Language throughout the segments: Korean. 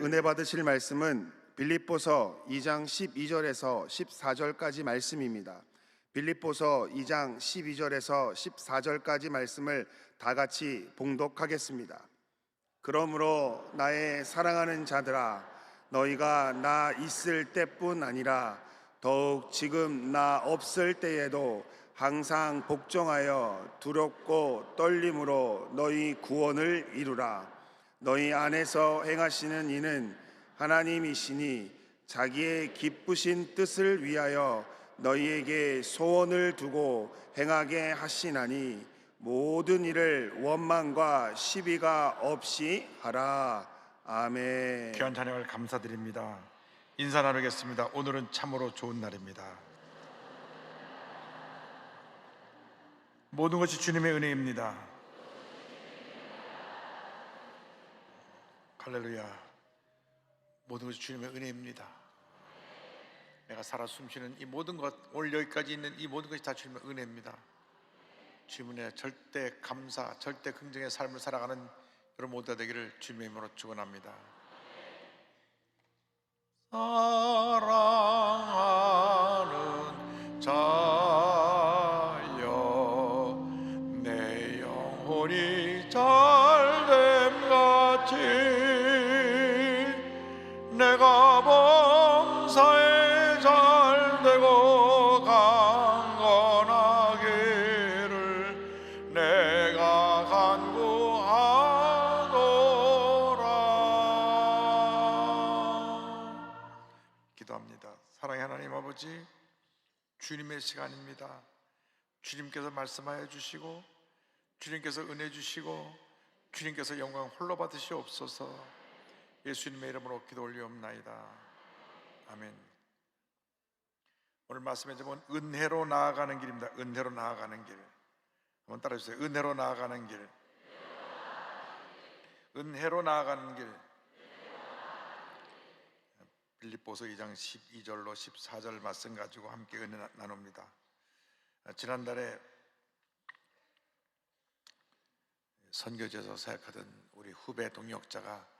은혜 받으실 말씀은 빌립보서 2장 12절에서 14절까지 말씀입니다. 빌립보서 2장 12절에서 14절까지 말씀을 다 같이 봉독하겠습니다. 그러므로 나의 사랑하는 자들아, 너희가 나 있을 때뿐 아니라 더욱 지금 나 없을 때에도 항상 복종하여 두렵고 떨림으로 너희 구원을 이루라. 너희 안에서 행하시는 이는 하나님이시니 자기의 기쁘신 뜻을 위하여 너희에게 소원을 두고 행하게 하시나니 모든 일을 원망과 시비가 없이 하라. 아멘. 귀한 찬양을 감사드립니다. 인사 나누겠습니다. 오늘은 참으로 좋은 날입니다. 모든 것이 주님의 은혜입니다. 할렐루야. 모든 것이 주님의 은혜입니다. 내가 살아 숨쉬는 이 모든 것, 오늘 여기까지 있는 이 모든 것이 다 주님의 은혜입니다. 주님의 절대 감사, 절대 긍정의 삶을 살아가는 여러분 모두가 되기를 주님의 이름으로 축원합니다. 사랑하는 자여, 내 영혼이 잘됨같이 내가 범사에 잘되고 강건하기를 내가 간구하노라. 기도합니다. 사랑의 하나님 아버지, 주님의 시간입니다. 주님께서 말씀하여 주시고 주님께서 은혜 주시고 주님께서 영광 홀로 받으시옵소서. 예수님의 이름으로 기도 올리옵나이다. 아멘. 오늘 말씀의 제목은 은혜로 나아가는 길입니다. 은혜로 나아가는 길. 한번 따라해주세요. 은혜로 나아가는 길. 은혜로 나아가는 길. 빌립보서 2장 12절로 14절 말씀 가지고 함께 은혜 나눕니다. 지난달에 선교지에서 사역하던 우리 후배 동역자가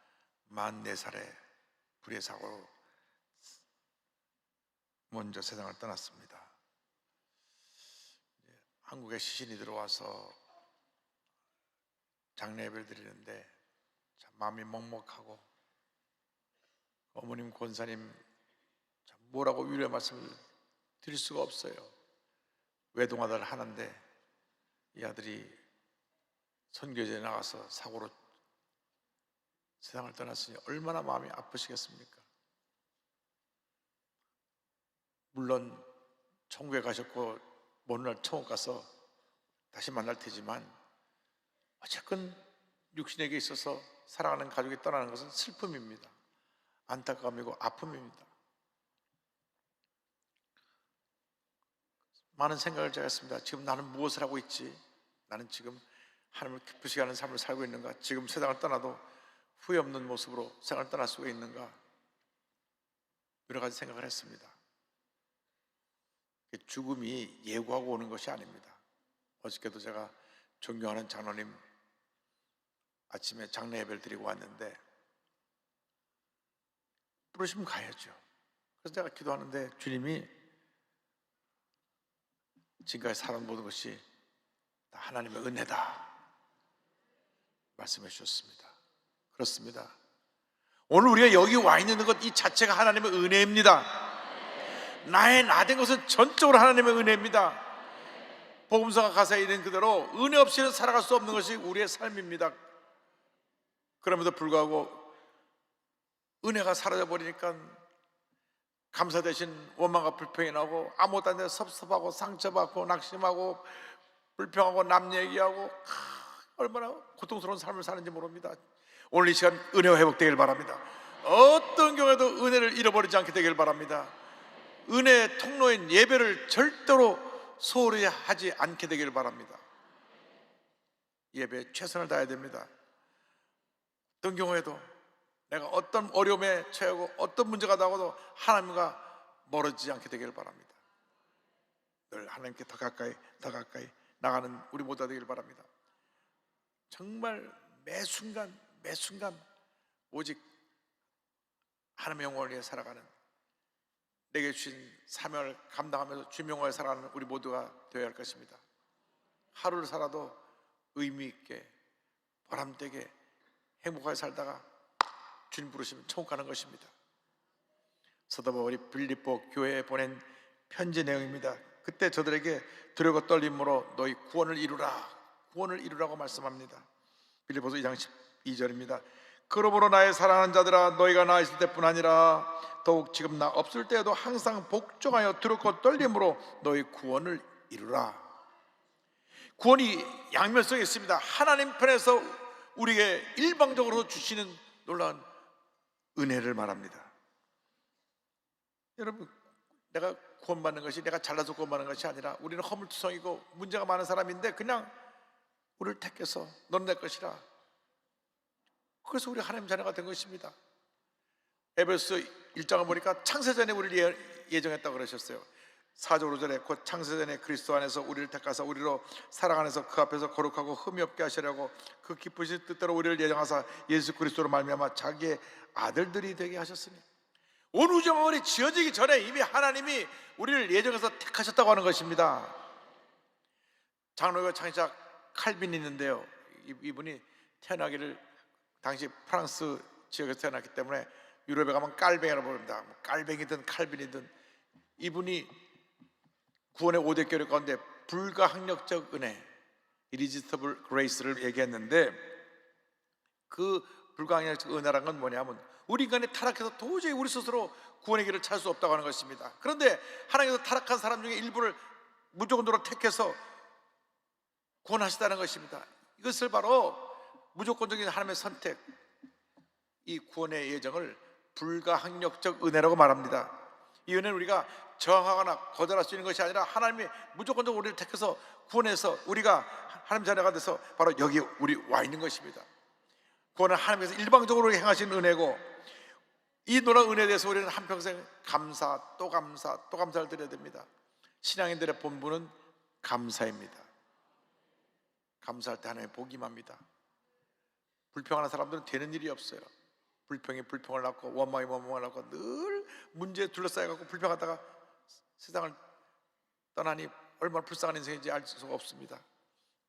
44살에 불의 사고로 먼저 세상을 떠났습니다. 한국에 시신이 들어와서 장례 예배를 드리는데 참 마음이 먹먹하고, 어머님 권사님 참 뭐라고 위로의 말씀을 드릴 수가 없어요. 외동아들 하나인데 이 아들이 선교지에 나가서 사고로 세상을 떠났으니 얼마나 마음이 아프시겠습니까? 물론 천국에 가셨고 먼 날 천국 가서 다시 만날 테지만 어쨌건 육신에게 있어서 사랑하는 가족이 떠나는 것은 슬픔입니다. 안타까움이고 아픔입니다. 많은 생각을 제가 했습니다. 지금 나는 무엇을 하고 있지? 나는 지금 하나님을 기쁘시게 하는 삶을 살고 있는가? 지금 세상을 떠나도 후회 없는 모습으로 세상을 떠날 수가 있는가? 여러 가지 생각을 했습니다. 죽음이 예고하고 오는 것이 아닙니다. 어저께도 제가 존경하는 장로님 아침에 장례 예배를 드리고 왔는데 부르시면 가야죠. 그래서 제가 기도하는데 주님이 지금까지 살아온 모든 것이 다 하나님의 은혜다 말씀해 주셨습니다. 그렇습니다. 오늘 우리가 여기 와 있는 것 이 자체가 하나님의 은혜입니다. 나의 나 된 것은 전적으로 하나님의 은혜입니다. 복음서가 가사에 있는 그대로 은혜 없이는 살아갈 수 없는 것이 우리의 삶입니다. 그럼에도 불구하고 은혜가 사라져버리니까 감사 대신 원망과 불평이 나고 아무것도 안 돼서 섭섭하고 상처받고 낙심하고 불평하고 남 얘기하고 얼마나 고통스러운 삶을 사는지 모릅니다. 오늘 이 시간 은혜가 회복되길 바랍니다. 어떤 경우에도 은혜를 잃어버리지 않게 되길 바랍니다. 은혜의 통로인 예배를 절대로 소홀히 하지 않게 되길 바랍니다. 예배에 최선을 다해야 됩니다. 어떤 경우에도 내가 어떤 어려움에 처하고 어떤 문제가 나와도 하나님과 멀어지지 않게 되길 바랍니다. 늘 하나님께 더 가까이 나가는 우리 모두가 되길 바랍니다. 정말 매 순간 오직 하나님의 영광을 위해 살아가는, 내게 주신 사명을 감당하면서 주님의 영광을 살아가는 우리 모두가 되어야 할 것입니다. 하루를 살아도 의미 있게, 보람되게, 행복하게 살다가 주님 부르시면 천국 가는 것입니다. 사도 바울이 빌립보 교회에 보낸 편지 내용입니다. 그때 저들에게 두려워 떨림으로 너희 구원을 이루라, 구원을 이루라고 말씀합니다. 빌립보서 2장 12절입니다. 그러므로 나의 사랑하는 자들아, 너희가 나 있을 때뿐 아니라 더욱 지금 나 없을 때에도 항상 복종하여 두렵고 떨림으로 너희 구원을 이루라. 구원이 양면성이 있습니다. 하나님 편에서 우리에게 일방적으로 주시는 놀라운 은혜를 말합니다. 여러분, 내가 구원받는 것이 내가 잘나서 구원받는 것이 아니라 우리는 허물투성이고 문제가 많은 사람인데 그냥 우리를 택해서 너는 내 것이라, 그래서 우리 하나님 자녀가 된 것입니다. 에베소 1장을 보니까 창세전에 우리를 예정했다고 그러셨어요. 4절 5절에 곧 창세전에 그리스도 안에서 우리를 택하사 우리로 사랑 안에서 그 앞에서 거룩하고 흠이 없게 하시려고 그 기쁘신 뜻대로 우리를 예정하사 예수 그리스도로 말미암아 자기의 아들들이 되게 하셨으니, 온 우주 만물이 지어지기 전에 이미 하나님이 우리를 예정해서 택하셨다고 하는 것입니다. 장로교 창시자 칼빈이 있는데요, 이분이 태어나기를 당시 프랑스 지역에서 태어났기 때문에 유럽에 가면 깔뱅이라고 부릅니다. 깔뱅이든 칼빈이든, 이분이 구원의 5대 교리 가운데 불가항력적 은혜, irresistible grace를 얘기했는데, 그 불가항력적 은혜란 건 뭐냐면 우리 인간이 타락해서 도저히 우리 스스로 구원의 길을 찾을 수 없다고 하는 것입니다. 그런데 하나님께서 타락한 사람 중에 일부를 무조건으로 택해서 구원하시다는 것입니다. 이것을 바로 무조건적인 하나님의 선택, 이 구원의 예정을 불가항력적 은혜라고 말합니다. 이 은혜는 우리가 저항하거나 거절할 수 있는 것이 아니라 하나님이 무조건적으로 우리를 택해서 구원해서 우리가 하나님 자녀가 돼서 바로 여기 우리 와 있는 것입니다. 구원은 하나님께서 일방적으로 행하신 은혜고, 이 놀라운 은혜에 대해서 우리는 한평생 감사 또 감사 또 감사를 드려야 됩니다. 신앙인들의 본분은 감사입니다. 감사할 때 하나님의 복이 임합니다. 불평하는 사람들은 되는 일이 없어요. 불평이 불평을 낳고 원망이 원망을 낳고 늘 문제에 둘러싸여갖고 불평하다가 세상을 떠나니 얼마나 불쌍한 인생인지 알 수가 없습니다.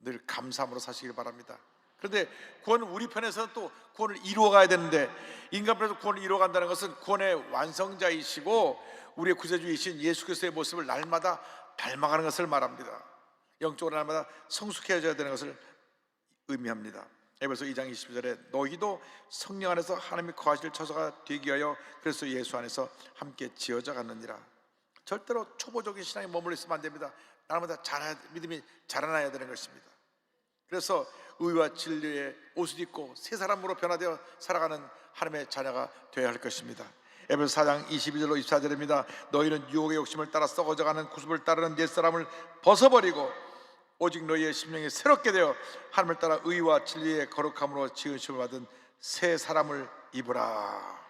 늘 감사함으로 사시길 바랍니다. 그런데 구원은 우리 편에서는 또 구원을 이루어가야 되는데, 인간 편에서 구원을 이루어간다는 것은 구원의 완성자이시고 우리의 구세주이신 예수 그리스도의 모습을 날마다 닮아가는 것을 말합니다. 영적으로 날마다 성숙해져야 되는 것을 의미합니다. 에베소 2장 20절에 너희도 성령 안에서 하나님이 거하실 처소가 되기 위하여 그리스도 예수 안에서 함께 지어져 갔느니라. 절대로 초보적인 신앙에 머물러 있으면 안 됩니다. 날마다 믿음이 자라나야 되는 것입니다. 그래서 의와 진리의 옷을 입고 새 사람으로 변화되어 살아가는 하나님의 자녀가 되어야 할 것입니다. 에베소 4장 22절로 24절입니다. 너희는 유혹의 욕심을 따라 썩어져가는 구습을 따르는 옛사람을 벗어버리고 오직 너희의 심령이 새롭게 되어 하나님을 따라 의와 진리의 거룩함으로 지으심을 받은 새 사람을 입으라.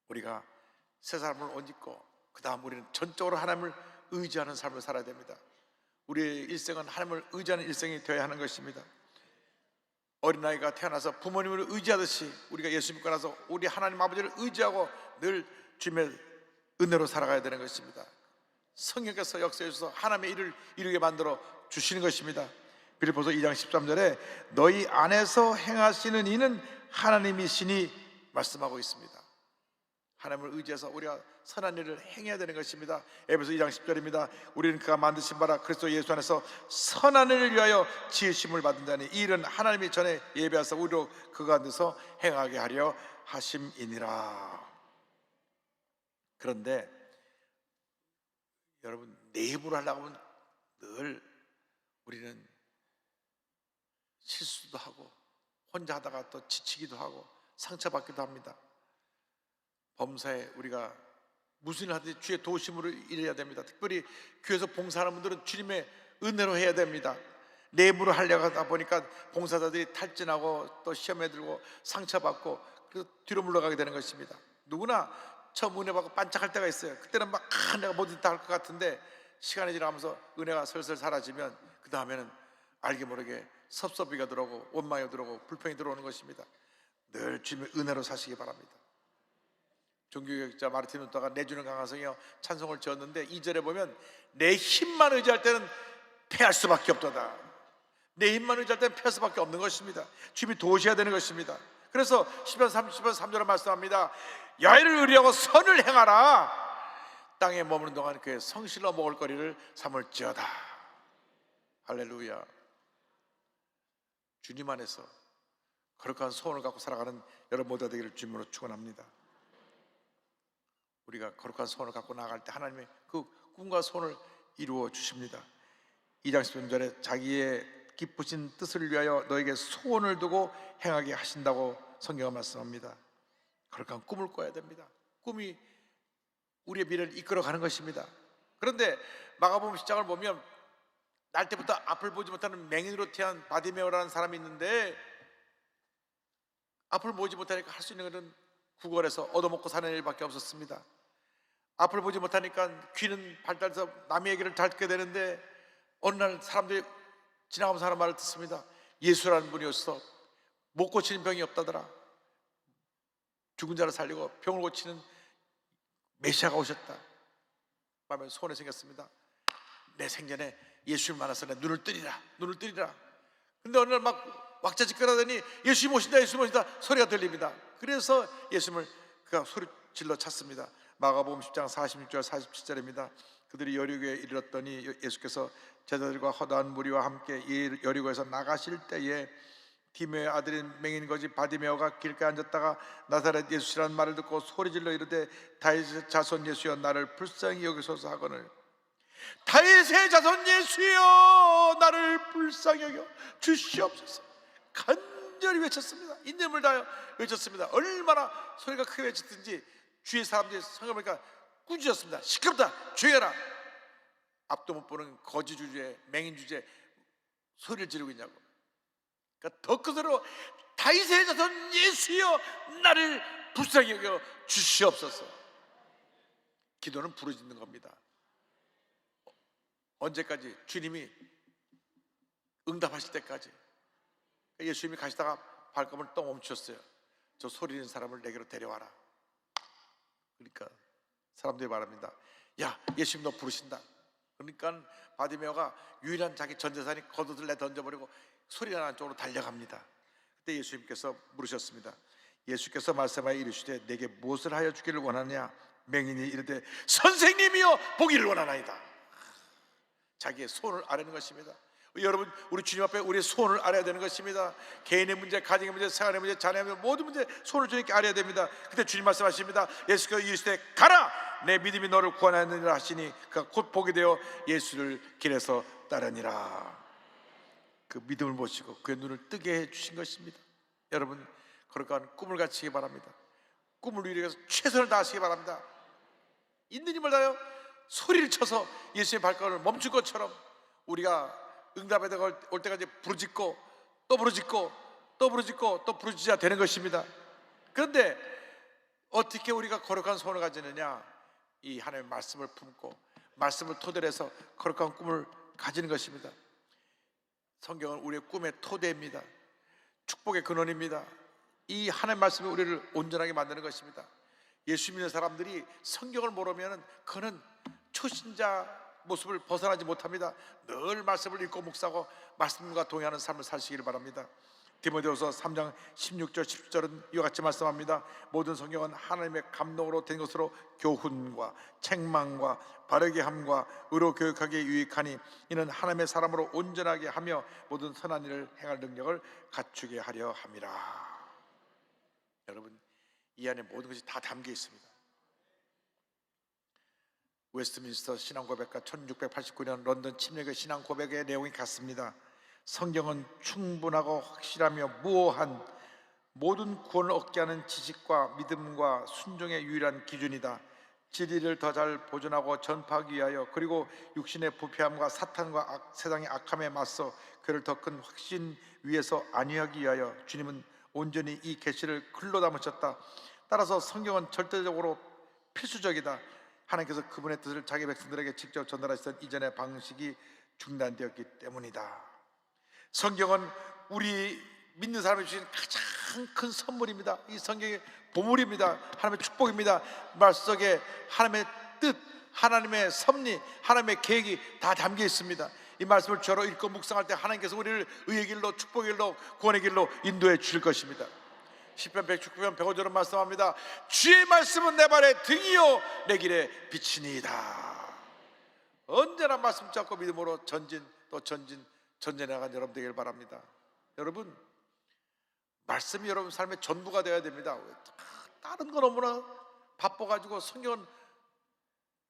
우리가 새 사람을 옷 입고 그 다음 우리는 전적으로 하나님을 의지하는 삶을 살아야 됩니다. 우리의 일생은 하나님을 의지하는 일생이 되어야 하는 것입니다. 어린아이가 태어나서 부모님을 의지하듯이 우리가 예수 믿고 나서 우리 하나님 아버지를 의지하고 늘 주님의 은혜로 살아가야 되는 것입니다. 성령께서 역사해 주셔서 하나님의 일을 이루게 만들어 주시는 것입니다. 빌립보서 2장 13절에 너희 안에서 행하시는 이는 하나님이시니 말씀하고 있습니다. 하나님을 의지해서 우리가 선한 일을 행해야 되는 것입니다. 에베소 2장 10절입니다. 우리는 그가 만드신 바라 그리스도 예수 안에서 선한 일을 위하여 지으심을 받은 자니 이 일은 하나님이 전에 예비하사 우리로 그가 안에서 행하게 하려 하심이니라. 그런데 여러분, 내 입으로 하려고 하면 늘 우리는 실수도 하고 혼자 하다가 또 지치기도 하고 상처받기도 합니다. 범사에 우리가 무슨 일 하든지 주의 도우심으로 일해야 됩니다. 특별히 교회에서 봉사하는 분들은 주님의 은혜로 해야 됩니다. 내 입으로 하려고 하다 보니까 봉사자들이 탈진하고 또 시험에 들고 상처받고 그래서 뒤로 물러가게 되는 것입니다. 누구나 처음 은혜 받고 반짝할 때가 있어요. 그때는 막 내가 뭐든 다 할 것 같은데 시간이 지나면서 은혜가 슬슬 사라지면 그 다음에는 알게 모르게 섭섭이가 들어오고 원망이 들어오고 불평이 들어오는 것입니다. 늘 주님의 은혜로 사시기 바랍니다. 종교개혁자 마르틴 루터가 내주는 강화성이여 찬송을 지었는데 2절에 보면 내 힘만 의지할 때는 패할 수밖에 없도다. 내 힘만 의지할 때는 패할 수밖에 없는 것입니다. 주님이 도우셔야 되는 것입니다. 그래서 10편 30편 3절에 말씀합니다. 야훼를 의리하고 선을 행하라. 땅에 머무는 동안 그의 성실로 먹을 거리를 삼을지어다. 할렐루야. 주님 안에서 거룩한 소원을 갖고 살아가는 여러분 모두가 되기를 주님으로 축원합니다. 우리가 거룩한 소원을 갖고 나아갈 때 하나님의 그 꿈과 소원을 이루어 주십니다. 2장 10절에 자기의 기쁘신 뜻을 위하여 너에게 소원을 두고 행하게 하신다고 성경은 말씀합니다. 거룩한 꿈을 꿔야 됩니다. 꿈이 우리의 미래를 이끌어가는 것입니다. 그런데 마가복음 10장을 보면 날 때부터 앞을 보지 못하는 맹인으로 태어난 바디메오라는 사람이 있는데 앞을 보지 못하니까 할 수 있는 것은 구걸해서 얻어먹고 사는 일밖에 없었습니다. 앞을 보지 못하니까 귀는 발달해서 남의 얘기를 잘 듣게 되는데 어느 날 사람들이 지나가면서 하는 말을 듣습니다. 예수라는 분이 오셔서 못 고치는 병이 없다더라. 죽은 자를 살리고 병을 고치는 메시아가 오셨다. 마음에 소원이 생겼습니다. 내 생전에 예수를 만나서 내 눈을 뜨리라. 근데 어느 날 막 왁자지껄하더니 예수님 오신다, 예수님 오신다 소리가 들립니다. 그래서 예수님을 그가 소리질러 찾습니다. 마가복음 10장 46절 47절입니다. 그들이 여리고에 이르렀더니 예수께서 제자들과 허다한 무리와 함께 여리고에서 나가실 때에 디메오의 아들인 맹인 거지 바디메오가 길가에 앉았다가 나사렛 예수라는 말을 듣고 소리질러 이르되 다윗의 자손 예수여 나를 불쌍히 여기소서 하거늘 다윗의 자손 예수여 나를 불쌍히 여겨 주시옵소서 간절히 외쳤습니다. 인내심을 다하여 외쳤습니다. 얼마나 소리가 크게 외쳤든지 주위 사람들이 성경을 보니까 꾸짖었습니다. 시끄럽다 조용해라. 앞도 못 보는 거지 주제에 맹인 주제에 소리를 지르고 있냐고. 그러니까 더 큰 소리로 다윗의 자손 예수여 나를 불쌍히 여겨 주시옵소서. 기도는 부르짖는 겁니다. 언제까지? 주님이 응답하실 때까지. 예수님이 가시다가 발걸음을 또 멈추셨어요. 저 소리 지르는 사람을 내게로 데려와라. 그러니까 사람들이 말합니다. 야 예수님 너 부르신다. 그러니까 바디메오가 유일한 자기 전 재산이 겉옷을 내던져버리고 소리가 나는 쪽으로 달려갑니다. 그때 예수님께서 물으셨습니다. 예수께서 말씀하여 이르시되 내게 무엇을 하여 주기를 원하느냐. 맹인이 이르되 선생님이여 보기를 원하나이다. 자기의 소원을 아뢰는 것입니다. 여러분 우리 주님 앞에 우리의 소원을 알아야 되는 것입니다. 개인의 문제, 가정의 문제, 생활의 문제, 자녀의 문제 모든 문제 소원을 주님께 알아야 됩니다. 그때 주님 말씀하십니다. 예수께서 이르시되 가라 내 믿음이 너를 구원하느니라 하시니 그가 곧 보게 되어 예수를 길에서 따르니라. 그 믿음을 보시고 그의 눈을 뜨게 해주신 것입니다. 여러분 거룩한 꿈을 갖추기 바랍니다. 꿈을 이루기 위해서 최선을 다하시기 바랍니다. 있는 힘을 다하여 소리를 쳐서 예수의 발걸음을 멈출 것처럼 우리가 응답에 올 때까지 부르짖고 또 부르짖고 또 부르짖고 또 부르짖어야 되는 것입니다. 그런데 어떻게 우리가 거룩한 소원을 가지느냐. 이 하나님의 말씀을 품고 말씀을 토대로 해서 거룩한 꿈을 가지는 것입니다. 성경은 우리의 꿈의 토대입니다. 축복의 근원입니다. 이 하나님의 말씀이 우리를 온전하게 만드는 것입니다. 예수 믿는 사람들이 성경을 모르면 그는 초신자 모습을 벗어나지 못합니다. 늘 말씀을 읽고 묵상하고 말씀과 동의하는 삶을 사시기를 바랍니다. 디모데후서 3장 16절 17절은 이와 같이 말씀합니다. 모든 성경은 하나님의 감동으로 된 것으로 교훈과 책망과 바르게 함과 의로 교육하기에 유익하니 이는 하나님의 사람으로 온전하게 하며 모든 선한 일을 행할 능력을 갖추게 하려 함이라. 여러분 이 안에 모든 것이 다 담겨 있습니다. 웨스트민스터 신앙고백과 1689년 런던 침례교 신앙고백의 내용이 같습니다. 성경은 충분하고 확실하며 무오한 모든 구원을 얻게 하는 지식과 믿음과 순종의 유일한 기준이다. 진리를 더 잘 보존하고 전파하기 위하여 그리고 육신의 부패함과 사탄과 세상의 악함에 맞서 그를 더 큰 확신 위에서 안위하기 위하여 주님은 온전히 이 계시를 글로 담으셨다. 따라서 성경은 절대적으로 필수적이다. 하나님께서 그분의 뜻을 자기 백성들에게 직접 전달하시던 이전의 방식이 중단되었기 때문이다. 성경은 우리 믿는 사람이 주신 가장 큰 선물입니다. 이 성경의 보물입니다. 하나님의 축복입니다. 말씀 속에 하나님의 뜻, 하나님의 섭리, 하나님의 계획이 다 담겨 있습니다. 이 말씀을 저로 읽고 묵상할 때 하나님께서 우리를 의의 길로, 축복의 길로, 구원의 길로 인도해 주실 것입니다. 시편 119편 105절은 말씀합니다. 주의 말씀은 내 발의 등이요 내 길에 빛이니이다. 언제나 말씀 잡고 믿음으로 전진 또 전진해 나간 여러분 되길 바랍니다. 여러분, 말씀이 여러분 삶의 전부가 되어야 됩니다. 다른 건 너무나 바빠가지고 성경은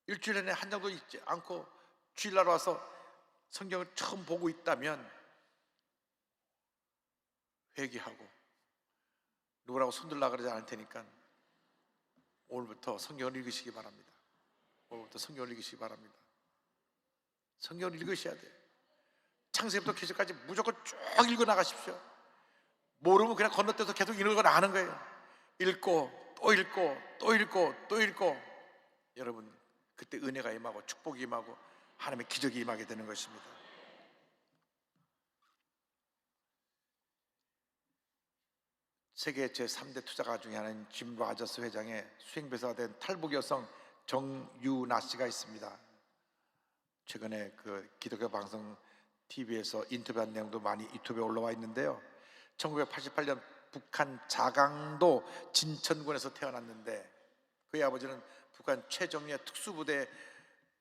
일주일 내내 한 장도 읽지 않고 주일날 와서 성경을 처음 보고 있다면 회개하고, 누구라고 손들라 그러지 않을 테니까 오늘부터 성경을 읽으시기 바랍니다. 오늘부터 성경을 읽으시기 바랍니다. 성경을 읽으셔야 돼요. 창세기부터 계시까지 무조건 쭉 읽어 나가십시오. 모르면 그냥 건너뛰어서 계속 읽어 나가는 거예요. 읽고 또 읽고 또 읽고 또 읽고, 여러분 그때 은혜가 임하고 축복이 임하고 하나님의 기적이 임하게 되는 것입니다. 세계 제3대 투자가 중에 하나인 짐 로저스 회장의 수행배사가 된 탈북 여성 정유나 씨가 있습니다. 최근에 그 기독교 방송 TV에서 인터뷰한 내용도 많이 유튜브에 올라와 있는데요. 1988년 북한 자강도 진천군에서 태어났는데 그의 아버지는 북한 최정예 특수부대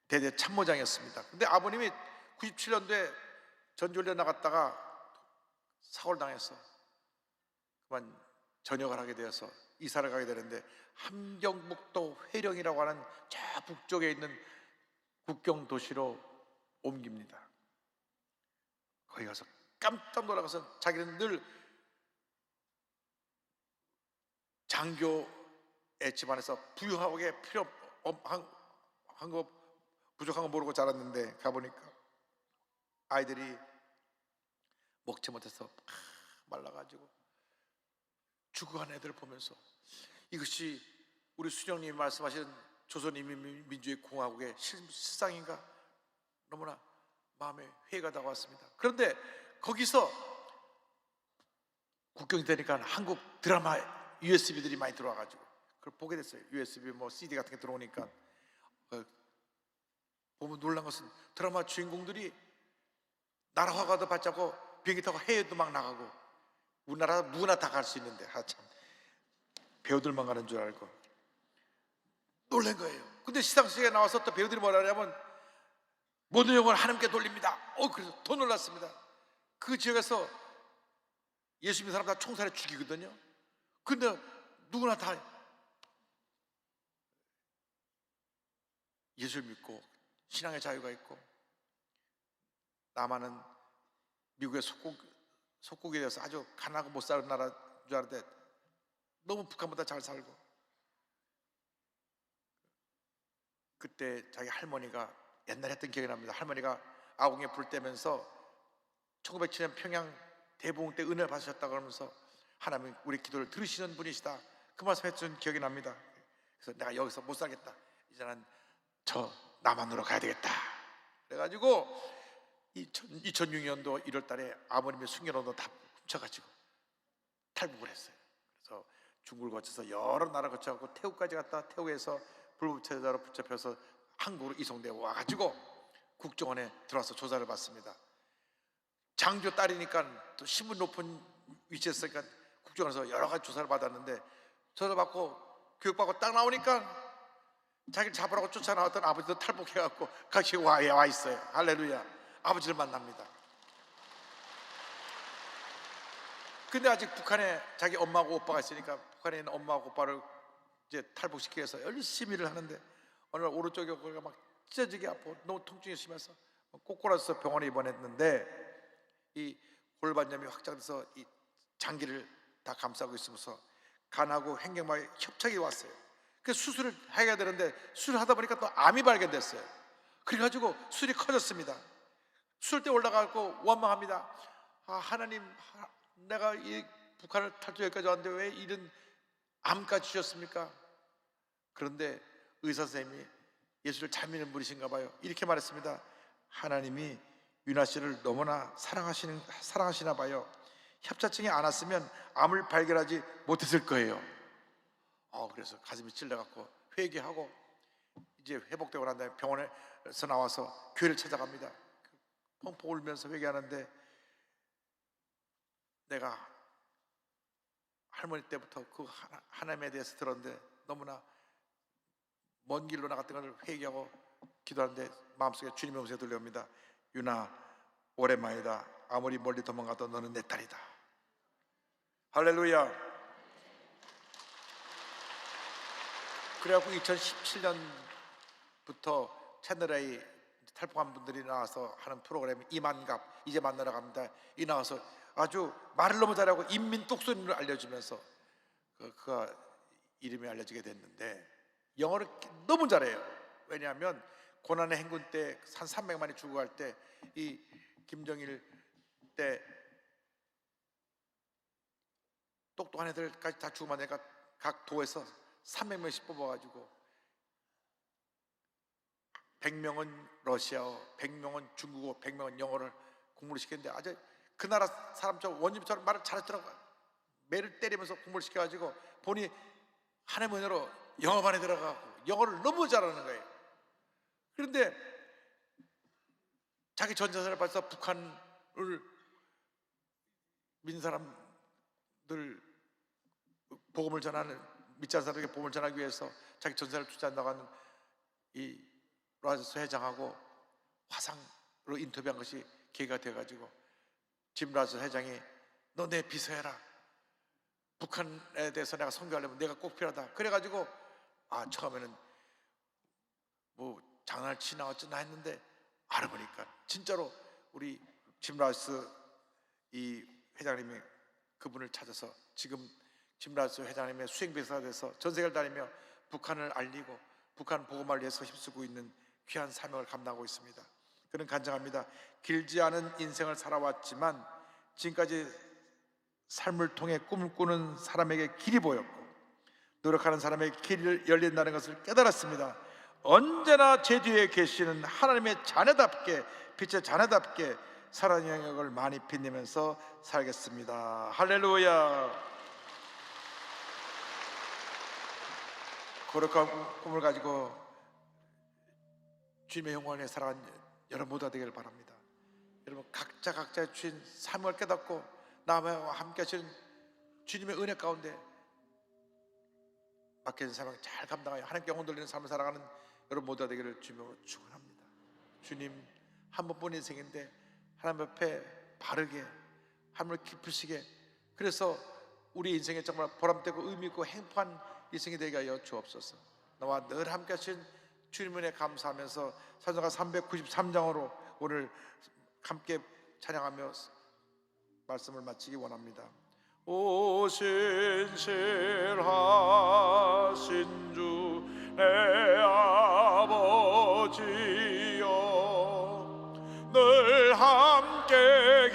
대대 참모장이었습니다. 근데 아버님이 97년도에 전지훈련 나갔다가 사고를 당해서 그만 전역을 하게 되어서 이사를 가게 되는데, 함경북도 회령이라고 하는 저 북쪽에 있는 국경 도시로 옮깁니다. 거기 가서 깜짝 놀라서 자기는 늘 장교의 집안에서 부유하게 필요 한 거 부족한 거 모르고 자랐는데, 가보니까 아이들이 먹지 못해서 말라가지고 죽어간 애들을 보면서 이것이 우리 수령님이 말씀하시는 조선인민민주주의 공화국의 실상인가, 너무나 마음에 회의가 다가왔습니다. 그런데 거기서 국경이 되니까 한국 드라마 USB들이 많이 들어와가지고 그걸 보게 됐어요. USB 뭐 CD 같은 게 들어오니까 보면 놀란 것은 드라마 주인공들이 나라 허가도 받지 않고 비행기 타고 해외도 막 나가고, 우리나라 누구나 다 갈 수 있는데 참 배우들만 가는 줄 알고 놀란 거예요. 근데 시상식에 나와서 또 배우들이 뭐라 하냐면 모든 영광을 하나님께 돌립니다. 그래서 더 놀랐습니다. 그 지역에서 예수 믿는 사람 다 총살해 죽이거든요. 근데 누구나 다 예수를 믿고 신앙의 자유가 있고, 남한은 미국의 속국이 되어서 아주 가난하고 못 사는 나라인 줄 알았는데 너무 북한보다 잘 살고, 그때 자기 할머니가 옛날에 했던 기억이 납니다. 할머니가 아궁이에 불 떼면서 1907년 평양 대부흥 때 은혜를 받으셨다 그러면서 하나님 우리 기도를 들으시는 분이시다, 그 말씀 해준 기억이 납니다. 그래서 내가 여기서 못 살겠다, 이제는 저 남한으로 가야 되겠다 그래가지고 2006년도 1월 달에 아버님의 순결원도 다 훔쳐가지고 탈북을 했어요. 그래서 중국을 거쳐서 여러 나라 거쳐가고 태국까지 갔다 태국에서 불법체자로 붙잡혀서 한국으로 이송되어 와가지고 국정원에 들어와서 조사를 받습니다. 장교 딸이니까 또 신분 높은 위치에 있으니까 국정원에서 여러 가지 조사를 받았는데, 조사 받고 교육받고 딱 나오니까 자기를 잡으라고 쫓아나왔던 아버지도 탈북해갖고 같이 와 있어요. 할렐루야. 아버지를 만납니다. 근데 아직 북한에 자기 엄마하고 오빠가 있으니까 북한에 있는 엄마하고 오빠를 이제 탈북시키기 위해서 열심히 일을 하는데, 어느 날 오른쪽 어깨가 막 찢어지게 아프고 너무 통증이 심해서 꼬꾸라져서 병원에 입원했는데, 이 골반염이 확장돼서 이 장기를 다 감싸고 있으면서 간하고 횡격막에 협착이 왔어요. 그래서 수술을 해야 되는데 수술을 하다 보니까 또 암이 발견됐어요. 그래가지고 술이 커졌습니다. 수술대 올라가고 원망합니다. 하나님, 내가 이 북한을 탈주해까지 왔는데 왜 이런 암까지 주셨습니까? 그런데 의사 선생님이 예수를 잘 믿는 분이신가 봐요. 이렇게 말했습니다. 하나님이 유나 씨를 너무나 사랑하시나 봐요. 협착증이 안 왔으면 암을 발견하지 못했을 거예요. 그래서 가슴이 찔려갖고 회개하고 이제 회복되고 난 다음에 병원에서 나와서 교회를 찾아갑니다. 펑펑 울면서 회개하는데, 내가 할머니 때부터 그 하나님에 대해서 들었는데 너무나 먼 길로 나갔던 걸 회개하고 기도하는데 마음속에 주님의 음성이 들려옵니다. 유나, 오랜만이다. 아무리 멀리 도망가도 너는 내 딸이다. 할렐루야. 그래갖고 2017년부터 채널A 탈북한 분들이 나와서 하는 프로그램 이만갑, 이제 만나러 갑니다. 이 나와서 아주 말을 너무 잘하고 인민 똑소리를 알려주면서 그가 이름이 알려지게 됐는데, 영어를 너무 잘해요. 왜냐하면 고난의 행군 때 한 300만이 죽어갈 때, 이 김정일 때 똑똑한 애들까지 다 죽으면 내가 각 도에서 300명씩 뽑아가지고 100명은 러시아어, 100명은 중국어, 100명은 영어를 공부를 시켰는데, 아주 그 나라 사람처럼 원님처럼 말을 잘했더라고요. 매를 때리면서 공부를 시켜가지고 본인이 하나님 은혜로 영어반에 들어가고 영어를 너무 잘하는 거예요. 그런데 자기 전재산을 봐서 북한을 믿는 사람들 복음을 전하는, 믿지 않는 사람에게 복음을 전하기 위해서 자기 전세를 투자한다고 하는 이 라저스 회장하고 화상으로 인터뷰한 것이 계기가 돼가지고 짐 라저스 회장이 너 내 비서해라. 북한에 대해서 내가 선교하려면 내가 꼭 필요하다. 그래가지고 처음에는 뭐 장난을 치나 어쩌나 했는데, 알아보니까 진짜로 우리 짐 라저스 이 회장님이 그분을 찾아서 지금 짐 라저스 회장님의 수행비서가 돼서 전 세계를 다니며 북한을 알리고 북한 복음화를 위해서 힘쓰고 있는 귀한 사명을 감당하고 있습니다. 그는 간증합니다. 길지 않은 인생을 살아왔지만 지금까지 삶을 통해 꿈을 꾸는 사람에게 길이 보였고 노력하는 사람에게 길이 열린다는 것을 깨달았습니다. 언제나 제 뒤에 계시는 하나님의 자녀답게, 빛의 자녀답게 살아가는 영역을 많이 빛내면서 살겠습니다. 할렐루야. 거룩한 꿈을 가지고 주님의 영광에 살아가는 여러분 모두가 되기를 바랍니다. 여러분 각자의 주신 사명을 깨닫고 나와 함께 하시는 주님의 은혜 가운데 맡겨진 사명을 잘 감당하여 하나님께 영혼 돌리는 삶을 살아가는 여러분 모두가 되기를 주님으로 축원합니다. 주님 한 번뿐 인생인데 하나님 앞에 바르게 하나님을 기쁘시게, 그래서 우리 인생에 정말 보람되고 의미있고 행복한 인생이 되게 하여 주옵소서. 나와 늘 함께 하신 주님 은혜 감사하면서 사도행전 393장으로 오늘 함께 찬양하며 말씀을 마치기 원합니다. 오 신실하신 주 내 아버지여, 늘 함께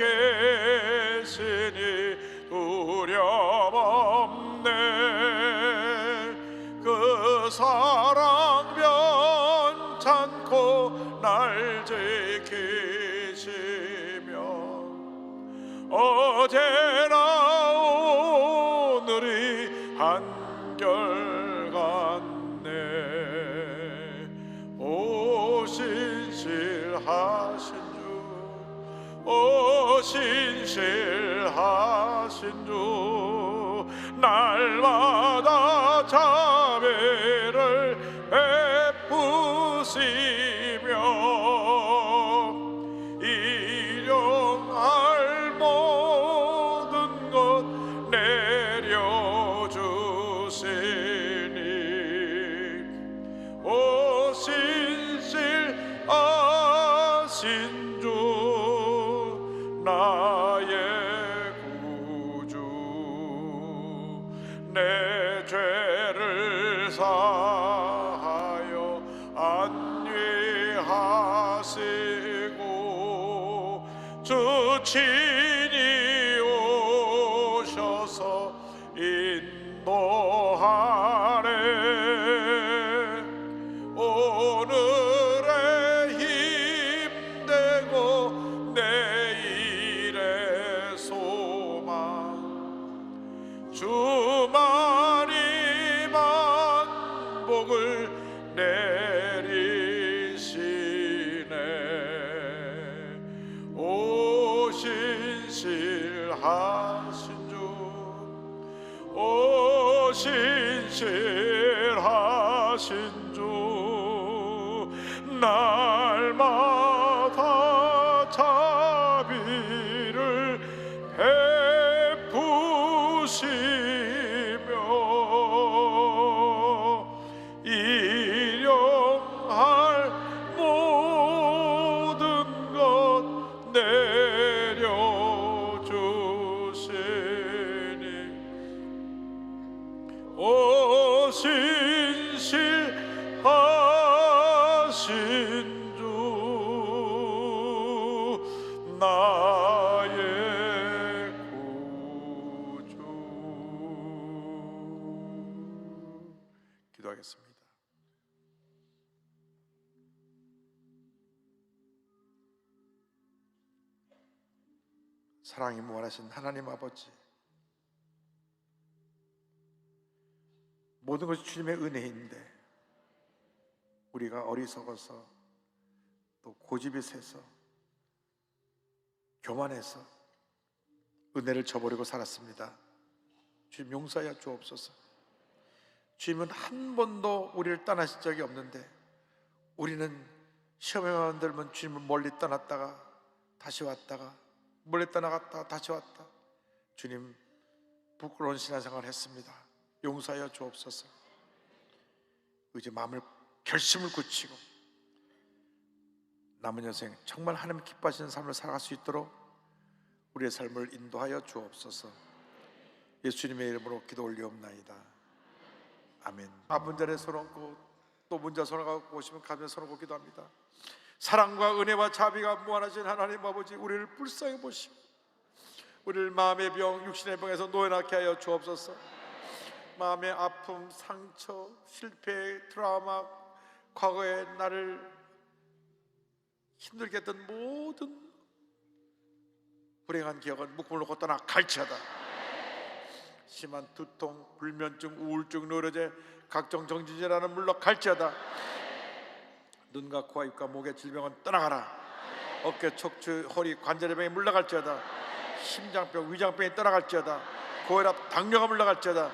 계시니 두려움 없네. 그 사랑 변찮고 날 지키시며 어제나 오늘이 한결같네. 오 신실하신 주, 오 신실하신 주, 날마다 자비를 베푸시며 일용할 모든 것 내려주시니 오 신실하신 주 나의 구주, 내 죄를 사하여 안위하시고 주 친히 오셔서 인도하네. 오늘의 힘되고 내일의 소망 복을 내리시네. 오 신실하신 주, 오 신실하신 주, 날마다 자비를 베푸시며 일용할 모든 것 내려주시니 오 신실하신 주, 나의 구주. 기도하겠습니다. 사랑이 무한하신 하나님 아버지, 모든 것이 주님의 은혜인데 우리가 어리석어서 또 고집이 세서 교만해서 은혜를 저버리고 살았습니다. 주님 용서하여 주옵소서. 주님은 한 번도 우리를 떠나신 적이 없는데 우리는 시험에만 들면 주님을 멀리 떠났다가 다시 왔다가 멀리 떠나갔다가 다시 왔다. 주님 부끄러운 신앙생활을 했습니다. 용서하여 주옵소서. 이제 마음을 결심을 굳히고 남은 여생 정말 하나님 기뻐하시는 삶을 살아갈 수 있도록 우리의 삶을 인도하여 주옵소서. 예수님의 이름으로 기도 올리옵나이다. 아멘. 아픈 자리에 손 얹고 또 문자 손을 갖고 오시면 가슴에 손 얹고 기도합니다. 사랑과 은혜와 자비가 무한하신 하나님 아버지, 우리를 불쌍히 보시고 우리를 마음의 병, 육신의 병에서 놓여나게 하여 주옵소서. 마음의 아픔, 상처, 실패, 트라우마, 과거에 나를 힘들게 했던 모든 불행한 기억은 묶음을 놓고 떠나 갈지어다. 심한 두통, 불면증, 우울증, 노려제, 각종 정신질환은 물러 갈지어다. 눈과 코와 입과 목의 질병은 떠나가라. 어깨, 척추, 허리, 관절의 병이 물러갈지어다. 심장병, 위장병이 떠나갈지어다. 고혈압, 당뇨가 물러갈지어다.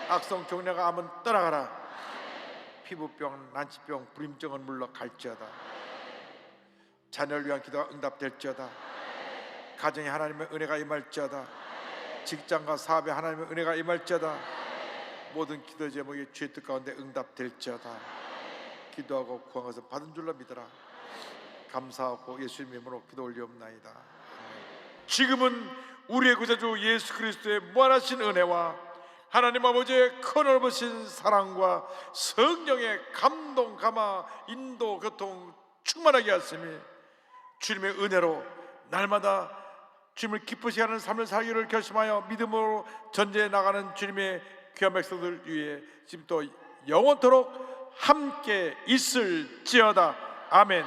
악성 종양과 암은 떠나가라. 피부병, 난치병, 불임증은 물러갈지어다. 자녀를 위한 기도가 응답될지어다. 가정에 하나님의 은혜가 임할지어다. 직장과 사업에 하나님의 은혜가 임할지어다. 모든 기도 제목이 주의 뜻 가운데 응답될지어다. 기도하고 구한 것을 받은 줄로 믿어라. 감사하고 예수님 이름으로 기도 올리옵나이다. 지금은 우리의 구세주 예수 그리스도의 무한하신 은혜와 하나님 아버지의 크넓으신 사랑과 성령의 감동, 감화, 인도, 교통 충만하게 하시니 주님의 은혜로 날마다 주님을 기쁘시게 하는 삶을 살기를 결심하여 믿음으로 전제해 나가는 주님의 귀한 백성들 위해 지금 또 영원토록 함께 있을지어다. 아멘.